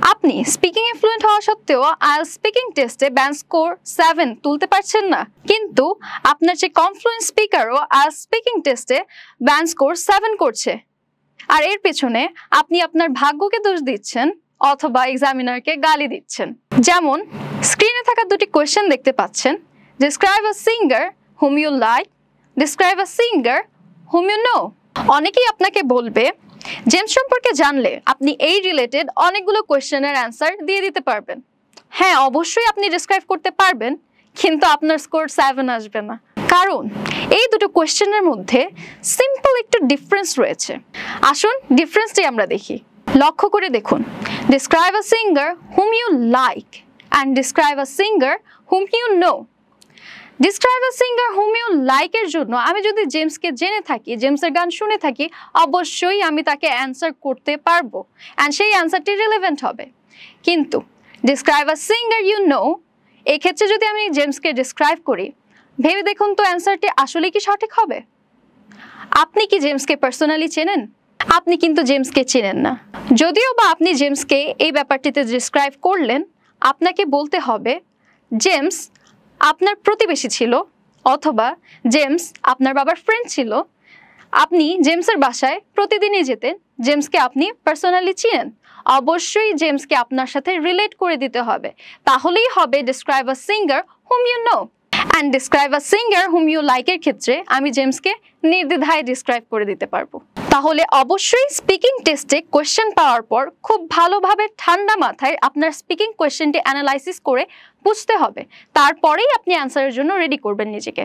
আপনি স্পিকিং এ ফ্লুয়েন্ট হওয়া সত্ত্বেও আইএলটিএস স্পিকিং টেস্টে ব্যান্ড স্কোর 7 তুলতে পারছেন না, কিন্তু আপনার যে কনফ্লুয়েন্ট স্পিকারও আইএলটিএস স্পিকিং টেস্টে ব্যান্ড স্কোর 7 করছে। আর এর পেছনে আপনি আপনার ভাগ্যকে দোষ দিচ্ছেন অথবা এক্সামিনারকে গালি দিচ্ছেন। যেমন স্ক্রিনে থাকা দুটি কোয়েশ্চেন দেখতে পাচ্ছেন, describe a singer whom you like, describe a singer whom you know. অনেকেই আপনাকে বলবে জেমস সম্পর্কে জানলে আপনি এই রিলেটেড অনেকগুলো কোয়েশ্চেনের অ্যান্সার দিয়ে দিতে পারবেন। হ্যাঁ, অবশ্যই আপনি ডিসক্রাইব করতে পারবেন, কিন্তু আপনার স্কোর 7 আসবে না, কারণ এই দুটো কোয়েশ্চেনের মধ্যে সিম্পল একটু ডিফারেন্স রয়েছে। আসুন ডিফারেন্সটি আমরা দেখি। লক্ষ্য করে দেখুন, describe a singer whom you like and describe a singer whom you know. Describe a singer whom you লাইকের জন্য আমি যদি জেমসকে জেনে থাকি, জেমসের গান শুনে থাকি, অবশ্যই আমি তাকে অ্যান্সার করতে পারবো অ্যান্ড সেই অ্যান্সারটি রিলেভেন্ট হবে। কিন্তু describe a singer you know, এক্ষেত্রে যদি আমি জেমসকে ডিসক্রাইব করি, ভেবে দেখুন তো অ্যান্সারটি আসলে কি সঠিক হবে? আপনি কি জেমসকে পার্সোনালি চেনেন? আপনি কিন্তু জেমসকে চেনেন না। যদিও বা আপনি জেমসকে এই ব্যাপারটিতে ডিসক্রাইব করলেন, আপনাকে বলতে হবে জেমস আপনার প্রতিবেশী ছিল, অথবা জেমস আপনার বাবার ফ্রেন্ড ছিল, আপনি জেমসের বাসায় প্রতিদিনই যেতেন, জেমসকে আপনি পার্সোনালি চিনেন। অবশ্যই জেমসকে আপনার সাথে রিলেট করে দিতে হবে, তাহলেই হবে describe a singer whom you know. And describe a singer whom you লাইকের ক্ষেত্রে আমি জেমসকে নির্দ্বিধায় ডিসক্রাইব করে দিতে পারবো। তাহলে অবশ্যই স্পিকিং টেস্টে কোয়েশ্চেন পাওয়ার পর খুব ভালোভাবে ঠান্ডা মাথায় আপনার স্পিকিং কোয়েশ্চেনটি অ্যানালাইসিস করে বুঝতে হবে, তারপরেই আপনি অ্যান্সারের জন্য রেডি করবেন নিজেকে।